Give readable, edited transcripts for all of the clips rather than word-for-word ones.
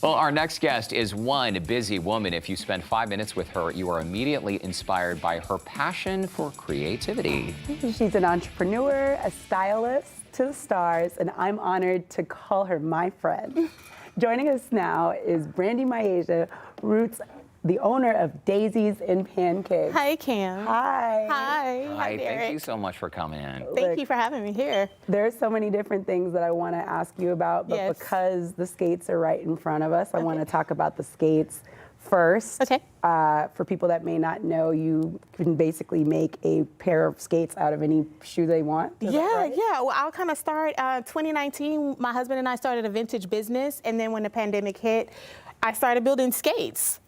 Well, our next guest is one busy woman. If you spend 5 minutes with her, you are immediately inspired by her passion for creativity. She's an entrepreneur, a stylist to the stars, and I'm honored to call her my friend. Joining us now is Brandi Myasia Roots, the owner of Daisies Pancakes. Hi, Kam. Hi. Hi. Hi, thank you so much for coming in. Thank you for having me here. There's so many different things that I want to ask you about, but Yes. because the skates are right in front of us, I want to talk about the skates first. Okay. For people that may not know, you can basically make a pair of skates out of any shoe they want. Is that right? Yeah. Well, I'll kind of start. 2019, my husband and I started a vintage business, and then when the pandemic hit, I started building skates.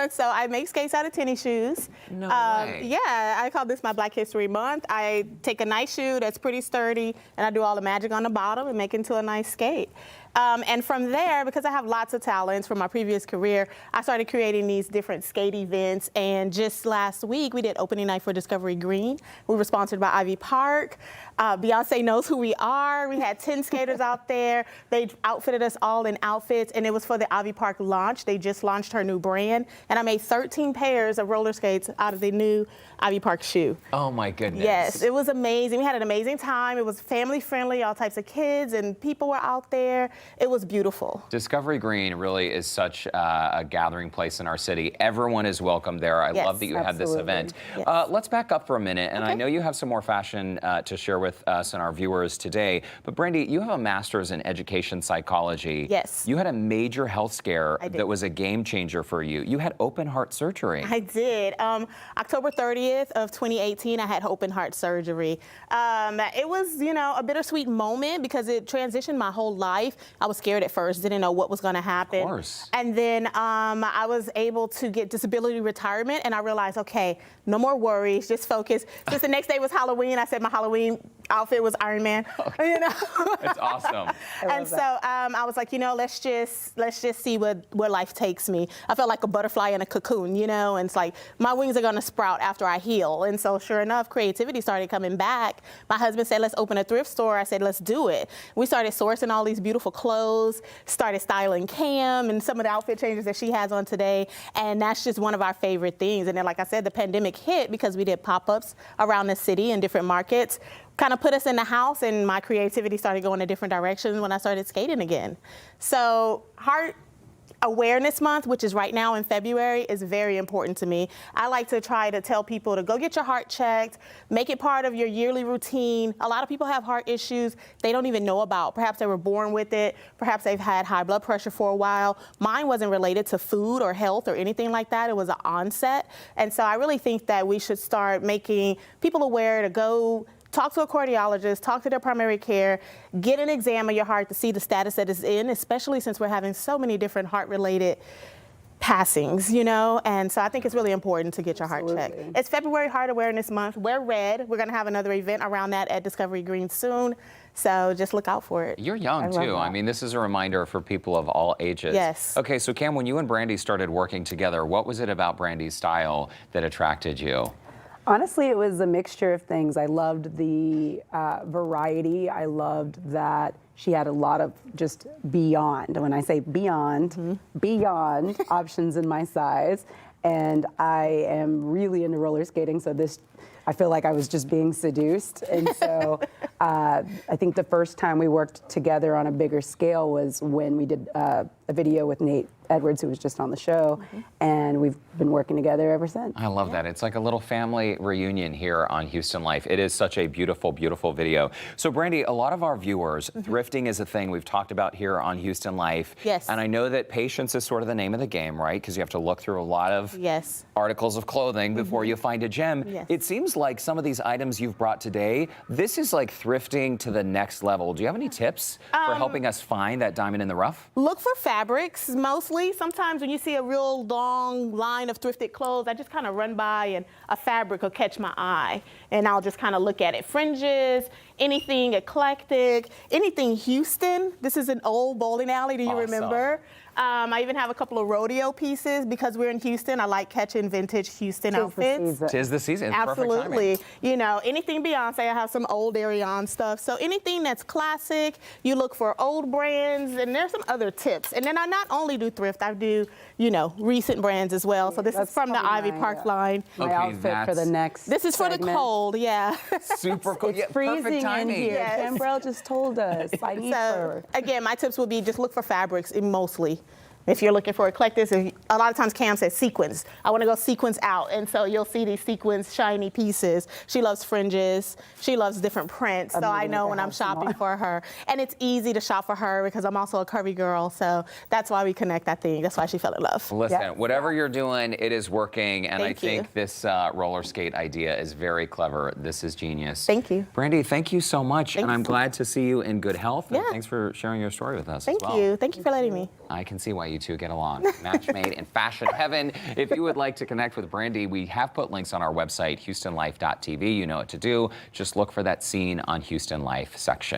So I make skates out of tennis shoes. No way. Yeah, I call this my Black History Month. I take a nice shoe that's pretty sturdy, and I do all the magic on the bottom and make it into a nice skate. And from there, because I have lots of talents from my previous career, I started creating these different skate events. And just last week, we did opening night for Discovery Green. We were sponsored by Ivy Park. Beyonce knows who we are. We had 10 skaters out there. They outfitted us all in outfits, and it was for the Ivy Park launch. They just launched her new brand, and I made 13 pairs of roller skates out of the new Ivy Park shoe. Oh my goodness. Yes, it was amazing. We had an amazing time. It was family friendly, all types of kids and people were out there. It was beautiful. Discovery Green really is such a gathering place in our city. Everyone is welcome there. I Yes, love that you had this absolutely. event. Yes. Let's back up for a minute, and I Okay. know you have some more fashion to share with us and our viewers today. But Brandi, you have a master's in education psychology. Yes. You had a major health scare I did. that was a game changer for you. You had open heart surgery. I did. October 30th of 2018, I had open heart surgery. It was, a bittersweet moment because it transitioned my whole life. I was scared at first, didn't know what was going to happen. Of course. And then I was able to get disability retirement, and I realized, okay, no more worries, just focus. Since the next day was Halloween, I said my Halloween outfit was Iron Man. That's awesome. And so I was like, let's just see where life takes me. I felt like a butterfly in a cocoon, and it's like my wings are gonna sprout after I heal. And so sure enough, creativity started coming back. My husband said, let's open a thrift store. I said, let's do it. We started sourcing all these beautiful clothes, started styling Kam and some of the outfit changes that she has on today. And that's just one of our favorite things. And then, like I said, the pandemic hit because we did pop-ups around the city in different markets. Kind of put us in the house, and my creativity started going in different directions when I started skating again. So Heart Awareness Month, which is right now in February, is very important to me. I like to try to tell people to go get your heart checked, make it part of your yearly routine. A lot of people have heart issues they don't even know about. Perhaps they were born with it. Perhaps they've had high blood pressure for a while. Mine wasn't related to food or health or anything like that. It was an onset. And so I really think that we should start making people aware to go talk to a cardiologist, talk to their primary care, get an exam of your heart to see the status that it's in, especially since we're having so many different heart-related passings, and so I think it's really important to get your heart checked. Absolutely. It's February Heart Awareness Month. Wear red. We're going to have another event around that at Discovery Green soon, so just look out for it. You're young, love too. I that. mean, this is a reminder for people of all ages. Yes. Okay, so Kam, when you and Brandi started working together, what was it about Brandi's style that attracted you? Honestly, it was a mixture of things. I loved the variety. I loved that she had a lot of just beyond. When I say beyond, beyond options in my size. And I am really into roller skating, so I feel like I was just being seduced. And so I think the first time we worked together on a bigger scale was when we did a video with Nate Edwards, who was just on the show, and we've been working together ever since. I love that. It's like a little family reunion here on Houston Life. It is such a beautiful, beautiful video. So Brandi, a lot of our viewers, thrifting is a thing we've talked about here on Houston Life. Yes. And I know that patience is sort of the name of the game, right? Because you have to look through a lot of Yes. articles of clothing before you find a gem. Yes. It seems like some of these items you've brought today, this is like thrifting to the next level. Do you have any tips for helping us find that diamond in the rough? Look for fabrics mostly. Sometimes when you see a real long line of thrifted clothes, I just kind of run by and a fabric will catch my eye. And I'll just kind of look at it. Fringes, anything eclectic, anything Houston. This is an old bowling alley, do you Awesome. remember? I even have a couple of rodeo pieces because we're in Houston. I like catching vintage Houston Tis the outfits. season. Tis the season. It's perfect timing. Absolutely. You know, anything Beyonce, I have some old Ariane stuff. So anything that's classic, you look for old brands, and there's some other tips. And then I not only do thrift, I do, you know, recent brands as well. So this is from the Ivy Park line. My Okay, outfit for the next This is for the segment. cold, yeah. Super cool. It's Yeah, freezing perfect in timing. here. Yes. Cambrell just told us. I need So her. again, my tips would be just look for fabrics mostly. If you're looking for eclectics, a lot of times Kam says sequins. I want to go sequins out, and so you'll see these sequins, shiny pieces. She loves fringes. She loves different prints, so I know when I'm shopping for her. And it's easy to shop for her because I'm also a curvy girl, so that's why we connect, I think. That's why she fell in love. Listen, Yes. whatever you're doing, it is working, and Thank I think you. this roller skate idea is very clever. This is genius. Thank you. Brandi, thank you so much, and Thanks. I'm glad to see you in good health. And Yeah. thanks for sharing your story with us Thank as well. you. Thank you for letting me. I can see why you two get along. Match made in fashion heaven. If you would like to connect with Brandi, we have put links on our website, HoustonLife.tv. You know what to do. Just look for that scene on Houston Life section.